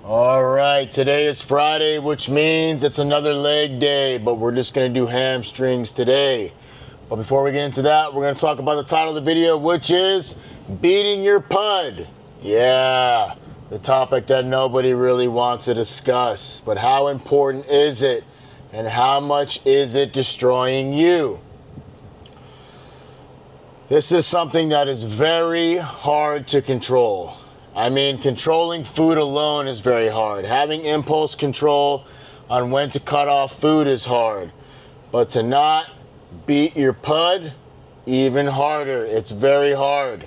All right, today is Friday, which means it's another leg day, but we're just going to do hamstrings today. But before we get into that, we're going to talk about the title of the video, which is beating your pud. Yeah, the topic that nobody really wants to discuss. But how important is it? And how much is it destroying you? This is something that is very hard to control. I mean, controlling food alone is very hard. Having impulse control on when to cut off food is hard. But to not beat your pud, even harder. It's very hard.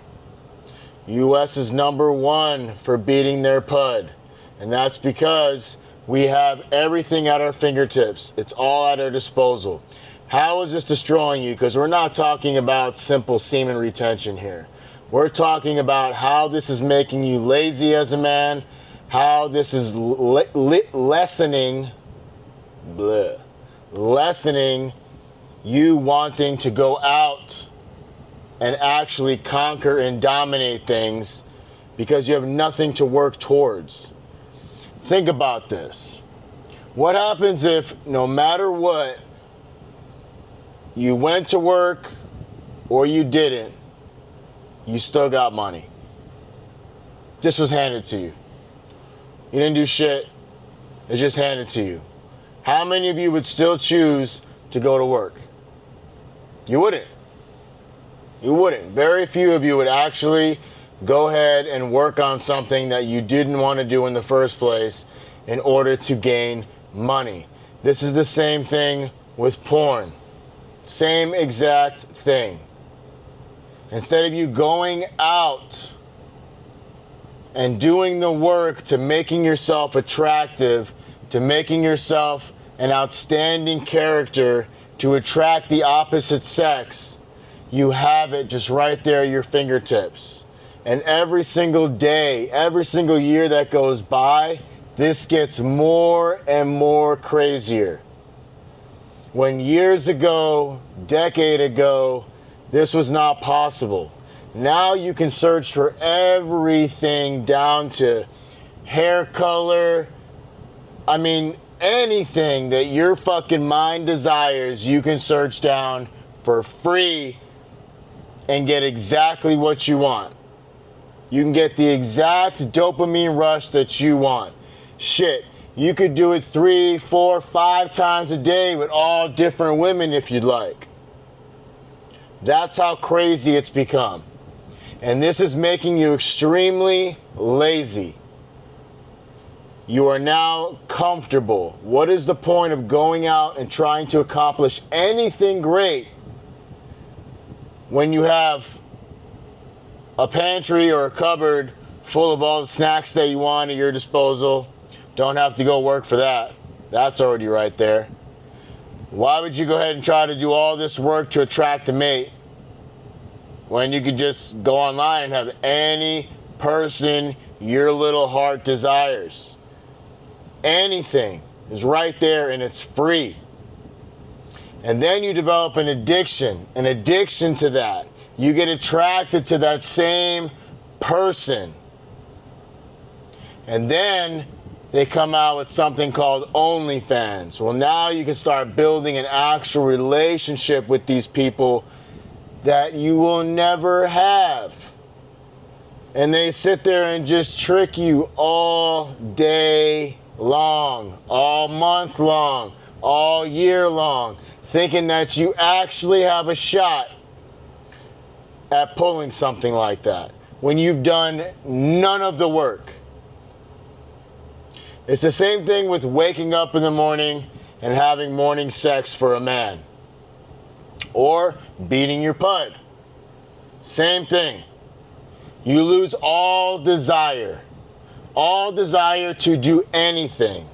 US is #1 for beating their pud. And that's because we have everything at our fingertips. It's all at our disposal. How is this destroying you? Because we're not talking about simple semen retention here. We're talking about how this is making you lazy as a man, how this is lessening you wanting to go out and actually conquer and dominate things because you have nothing to work towards. Think about this. What happens if no matter what, you went to work or you didn't, you still got money? Just was handed to you. You didn't do shit. It's just handed to you. How many of you would still choose to go to work? You wouldn't. You wouldn't. Very few of you would actually go ahead and work on something that you didn't want to do in the first place in order to gain money. This is the same thing with porn. Same exact thing. Instead of you going out and doing the work to making yourself attractive, to making yourself an outstanding character to attract the opposite sex, you have it just right there at your fingertips. And every single day, every single year that goes by, this gets more and more crazier. When years ago, decade ago, this was not possible. Now you can search for everything down to hair color. I mean, anything that your fucking mind desires, you can search down for free and get exactly what you want. You can get the exact dopamine rush that you want. Shit, you could do it 3, 4, 5 times a day with all different women if you'd like. That's how crazy it's become. And this is making you extremely lazy. You are now comfortable. What is the point of going out and trying to accomplish anything great when you have a pantry or a cupboard full of all the snacks that you want at your disposal? Don't have to go work for that. That's already right there. Why would you go ahead and try to do all this work to attract a mate when you could just go online and have any person your little heart desires? Anything is right there and it's free. And then you develop an addiction to that. You get attracted to that same person. And then they come out with something called OnlyFans. Well, now you can start building an actual relationship with these people that you will never have. And they sit there and just trick you all day long, all month long, all year long, thinking that you actually have a shot at pulling something like that when you've done none of the work. It's the same thing with waking up in the morning and having morning sex for a man. Or beating your pud. Same thing. You lose all desire to do anything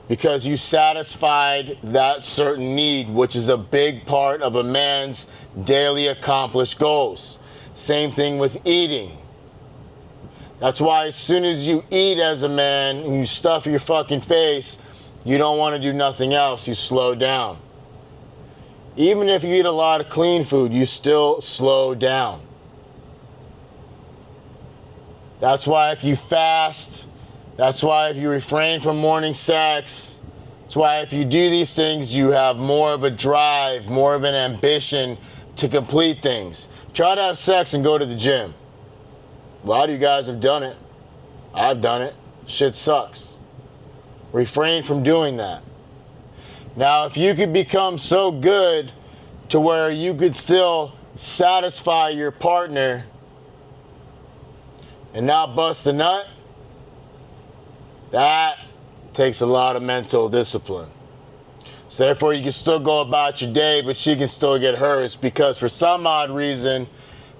because you satisfied that certain need, which is a big part of a man's daily accomplished goals. Same thing with eating. That's why as soon as you eat as a man and you stuff your fucking face, you don't want to do nothing else. You slow down. Even if you eat a lot of clean food, you still slow down. That's why if you fast, that's why if you refrain from morning sex, that's why if you do these things, you have more of a drive, more of an ambition to complete things. Try to have sex and go to the gym. A lot of you guys have done it. I've done it. Shit sucks. Refrain from doing that. Now, if you could become so good to where you could still satisfy your partner and not bust a nut, that takes a lot of mental discipline. So therefore, you can still go about your day, but she can still get hers, because for some odd reason,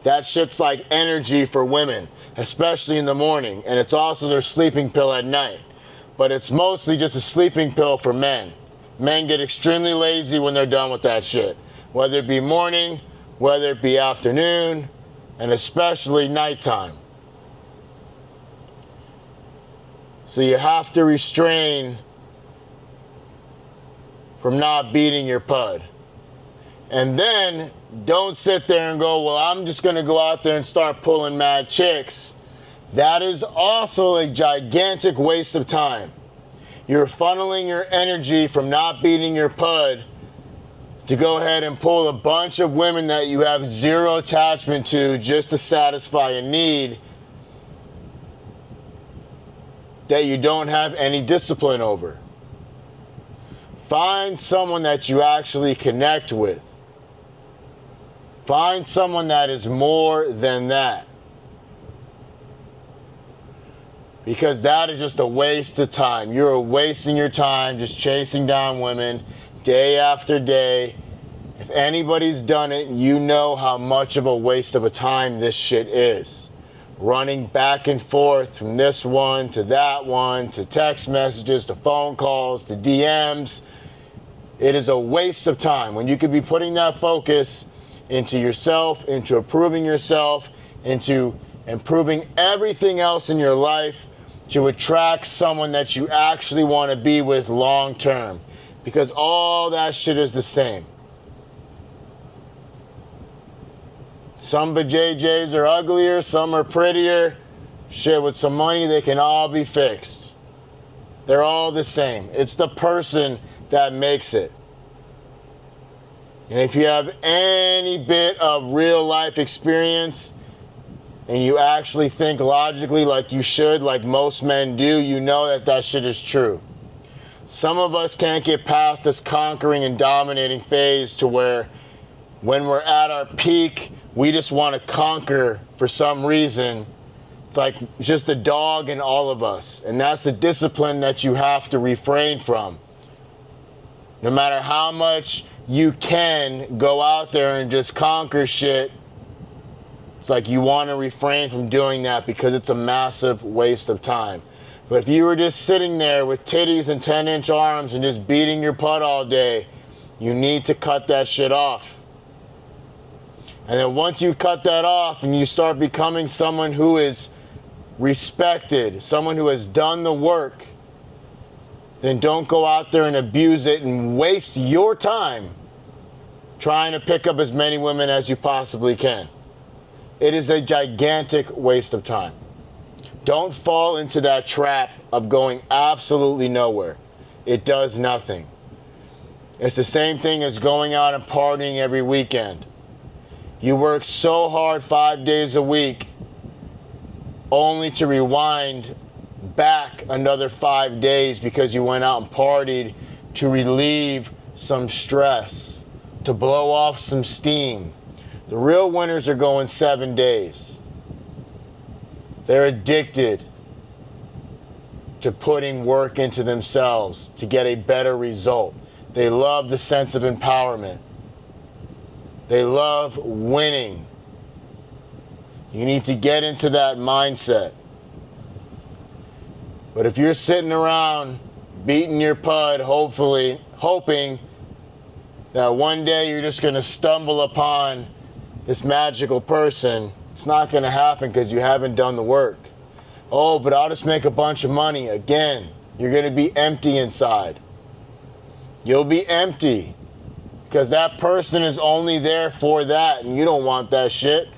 that shit's like energy for women, especially in the morning. And it's also their sleeping pill at night. But it's mostly just a sleeping pill for men. Men get extremely lazy when they're done with that shit. Whether it be morning, whether it be afternoon, and especially nighttime. So you have to restrain from not beating your pud. And then don't sit there and go, well, I'm just going to go out there and start pulling mad chicks. That is also a gigantic waste of time. You're funneling your energy from not beating your pud to go ahead and pull a bunch of women that you have zero attachment to just to satisfy a need that you don't have any discipline over. Find someone that you actually connect with. Find someone that is more than that. Because that is just a waste of time. You're wasting your time just chasing down women day after day. If anybody's done it, you know how much of a waste of a time this shit is. Running back and forth from this one to that one, to text messages, to phone calls, to DMs. It is a waste of time when you could be putting that focus into yourself, into improving yourself, into improving everything else in your life to attract someone that you actually want to be with long term. Because all that shit is the same. Some vajayjays are uglier, some are prettier. Shit, with some money, they can all be fixed. They're all the same. It's the person that makes it. And if you have any bit of real life experience and you actually think logically like you should, like most men do, you know that that shit is true. Some of us can't get past this conquering and dominating phase to where when we're at our peak, we just want to conquer for some reason. It's like just the dog in all of us. And that's the discipline that you have to refrain from. No matter how much you can go out there and just conquer shit, it's like you want to refrain from doing that because it's a massive waste of time. But if you were just sitting there with titties and 10-inch arms and just beating your pud all day, you need to cut that shit off. And then once you cut that off and you start becoming someone who is respected, someone who has done the work, then don't go out there and abuse it and waste your time trying to pick up as many women as you possibly can. It is a gigantic waste of time. Don't fall into that trap of going absolutely nowhere. It does nothing. It's the same thing as going out and partying every weekend. You work so hard 5 days a week only to rewind back another 5 days because you went out and partied to relieve some stress, to blow off some steam. The real winners are going 7 days. They're addicted to putting work into themselves to get a better result. They love the sense of empowerment. They love winning. You need to get into that mindset. But if you're sitting around beating your pud, hopefully, hoping that one day you're just going to stumble upon this magical person, it's not going to happen because you haven't done the work. Oh, but I'll just make a bunch of money. Again, you're going to be empty inside. You'll be empty because that person is only there for that, and you don't want that shit.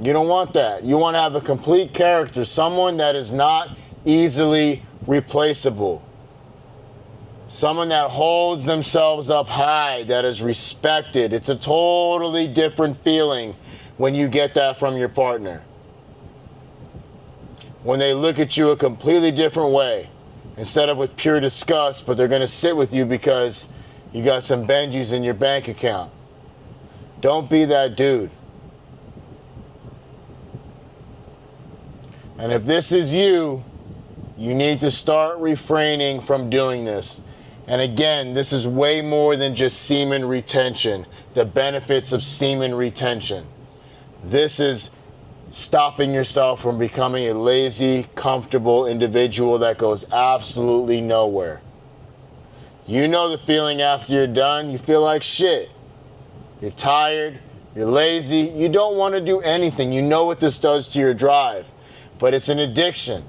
You don't want that. You want to have a complete character, someone that is not easily replaceable. Someone that holds themselves up high, that is respected. It's a totally different feeling when you get that from your partner. When they look at you a completely different way, instead of with pure disgust, but they're going to sit with you because you got some Benjis in your bank account. Don't be that dude. And if this is you, you need to start refraining from doing this. And again, this is way more than just semen retention, the benefits of semen retention. This is stopping yourself from becoming a lazy, comfortable individual that goes absolutely nowhere. You know the feeling after you're done. You feel like shit. You're tired. You're lazy. You don't want to do anything. You know what this does to your drive. But it's an addiction.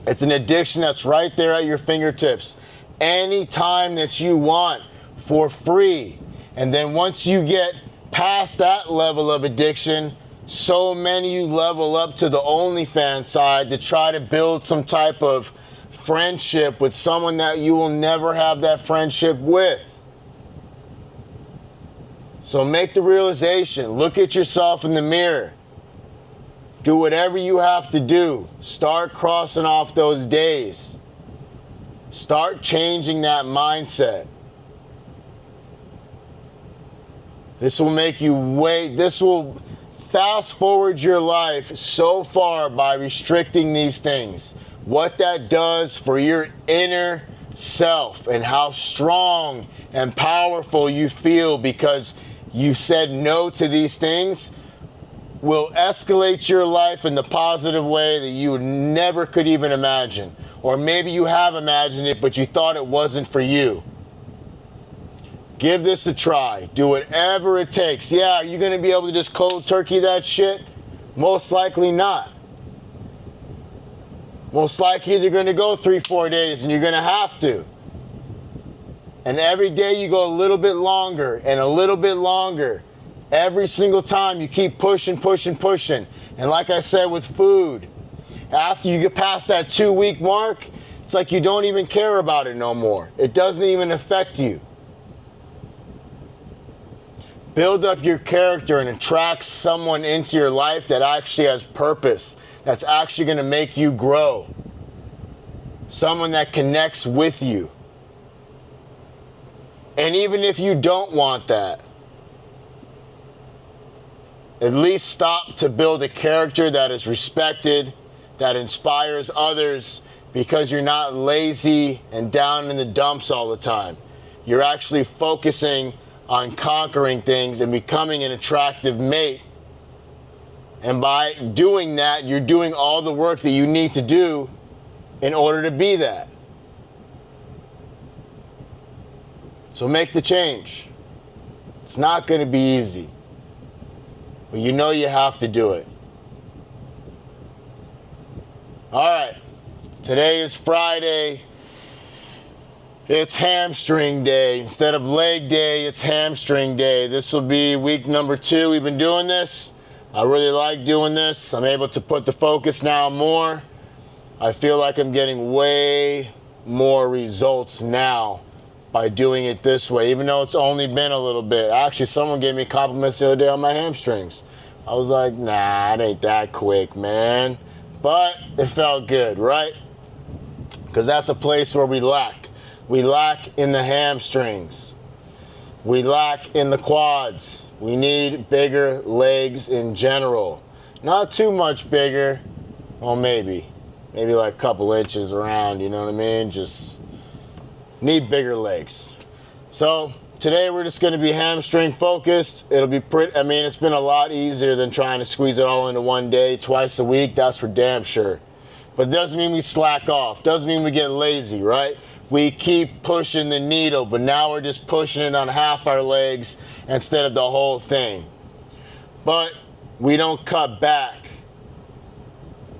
It's an addiction that's right there at your fingertips. Anytime that you want for free. And then once you get past that level of addiction, so many you level up to the OnlyFans side to try to build some type of friendship with someone that you will never have that friendship with. So make the realization. Look at yourself in the mirror. Do whatever you have to do. Start crossing off those days. Start changing that mindset. This will make you wait. This will fast forward your life so far by restricting these things. What that does for your inner self and how strong and powerful you feel because you said no to these things will escalate your life in the positive way that you never could even imagine. Or maybe you have imagined it, but you thought it wasn't for you. Give this a try. Do whatever it takes. Yeah, are you going to be able to just cold turkey that shit? Most likely not. Most likely you're going to go 3-4 days and you're going to have to. And every day you go a little bit longer and a little bit longer. Every single time you keep pushing. And like I said with food, after you get past that 2-week mark, it's like you don't even care about it no more. It doesn't even affect you. Build up your character and attract someone into your life that actually has purpose, that's actually going to make you grow. Someone that connects with you. And even if you don't want that, at least stop to build a character that is respected, that inspires others, because you're not lazy and down in the dumps all the time. You're actually focusing on conquering things and becoming an attractive mate. And by doing that, you're doing all the work that you need to do in order to be that. So make the change. It's not going to be easy, but you know you have to do it. All right, today is Friday. It's hamstring day. Instead of leg day, it's hamstring day. This will be week number 2. We've been doing this. I really like doing this. I'm able to put the focus now more. I feel like I'm getting way more results now by doing it this way, even though it's only been a little bit. Actually, someone gave me compliments the other day on my hamstrings. I was like, nah, it ain't that quick, man. But it felt good, right? Because that's a place where we lack. We lack in the hamstrings. We lack in the quads. We need bigger legs in general. Not too much bigger. Well, maybe like a couple inches around, you know what I mean? Just need bigger legs. So today we're just going to be hamstring focused. It'll be it's been a lot easier than trying to squeeze it all into one day, twice a week. That's for damn sure. But it doesn't mean we slack off. Doesn't mean we get lazy, right? We keep pushing the needle, but now we're just pushing it on half our legs instead of the whole thing. But we don't cut back.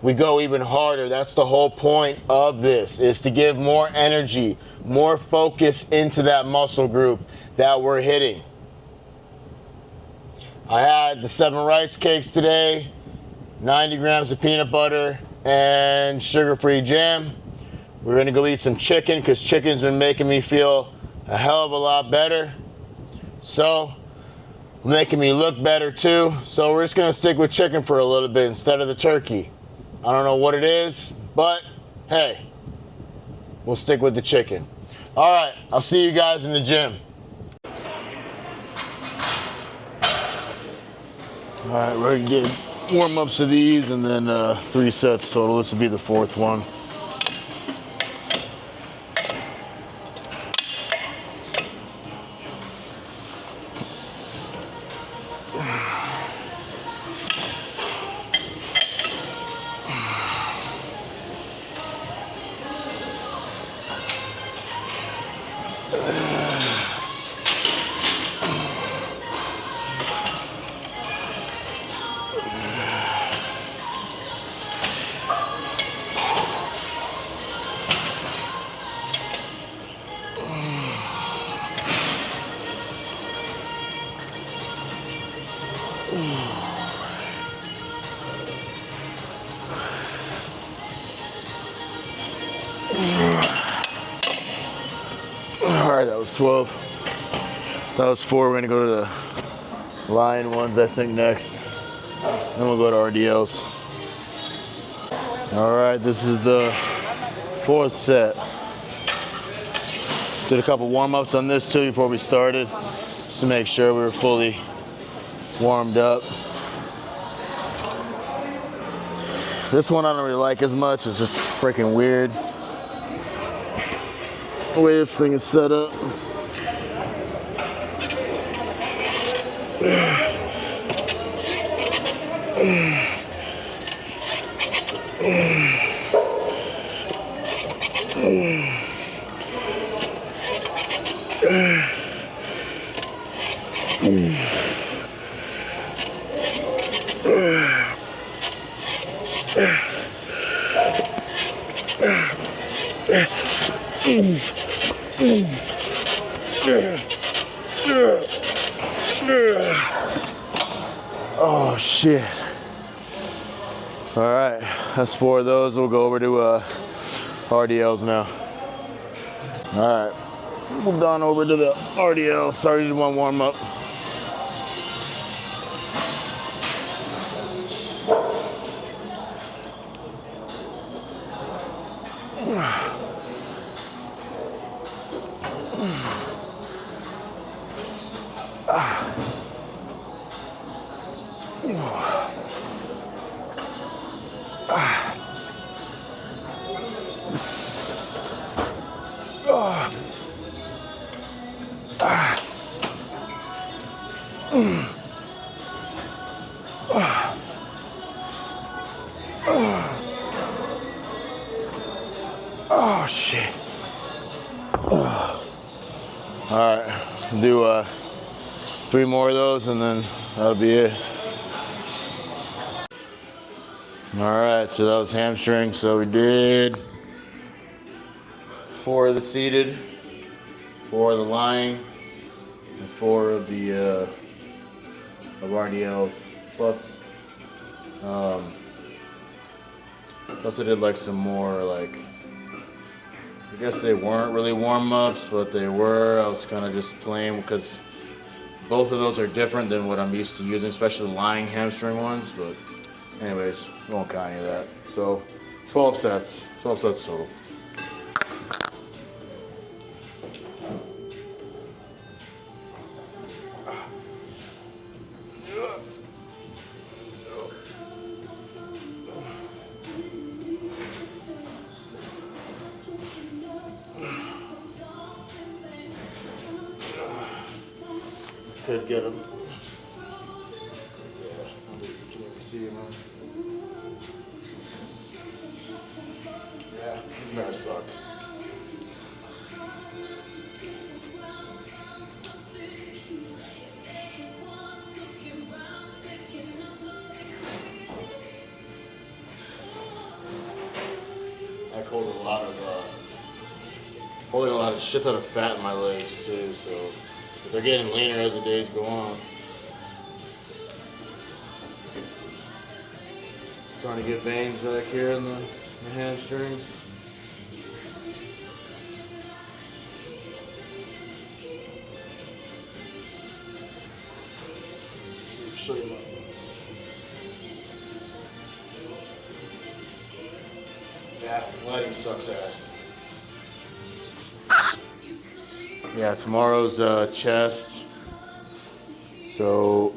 We go even harder. That's the whole point of this, is to give more energy, more focus into that muscle group that we're hitting. I had the 7 rice cakes today, 90 grams of peanut butter, and sugar-free jam. We're gonna go eat some chicken because chicken's been making me feel a hell of a lot better. So, making me look better too. So we're just gonna stick with chicken for a little bit instead of the turkey. I don't know what it is, but hey, we'll stick with the chicken. All right, I'll see you guys in the gym. All right, we're gonna get warm-ups to these and then 3 sets total. This will be the 4th one. All right, that was 12. That was 4. We're gonna go to the lion ones, I think, next. Then we'll go to RDLs. All right, this is the 4th set. Did a couple warm-ups on this too before we started, just to make sure we were fully warmed up. This one I don't really like as much. It's just freaking weird the way this thing is set up. Oh shit. All right, that's 4 of those. We'll go over to RDLs now. All right, moved on over to the RDL. Sorry, did one warm up. Oh shit. All right, do 3 more of those and then that'll be it. All right, so that was hamstring. So we did 4 of the seated, 4 of the lying, and 4 of the of RDLs. Plus I did like some more, like, I guess they weren't really warm-ups, but they were. I was kind of just playing because both of those are different than what I'm used to using, especially the lying hamstring ones. But anyways, we won't count any of that. So 12 sets total. Could get him. Yeah, you can see him. Yeah, he's gonna suck. I holding a lot of shit ton of fat in my legs too, so they're getting leaner as the days go on. Trying to get veins back here in the hamstrings. Show you my yeah, lighting sucks ass. Yeah, tomorrow's chest. So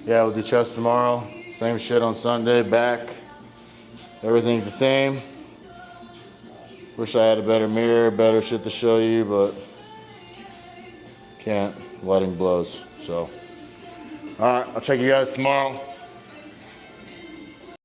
yeah, we'll do chest tomorrow. Same shit on Sunday, back. Everything's the same. Wish I had a better mirror, better shit to show you, but can't. Lighting blows. So, all right, I'll check you guys tomorrow.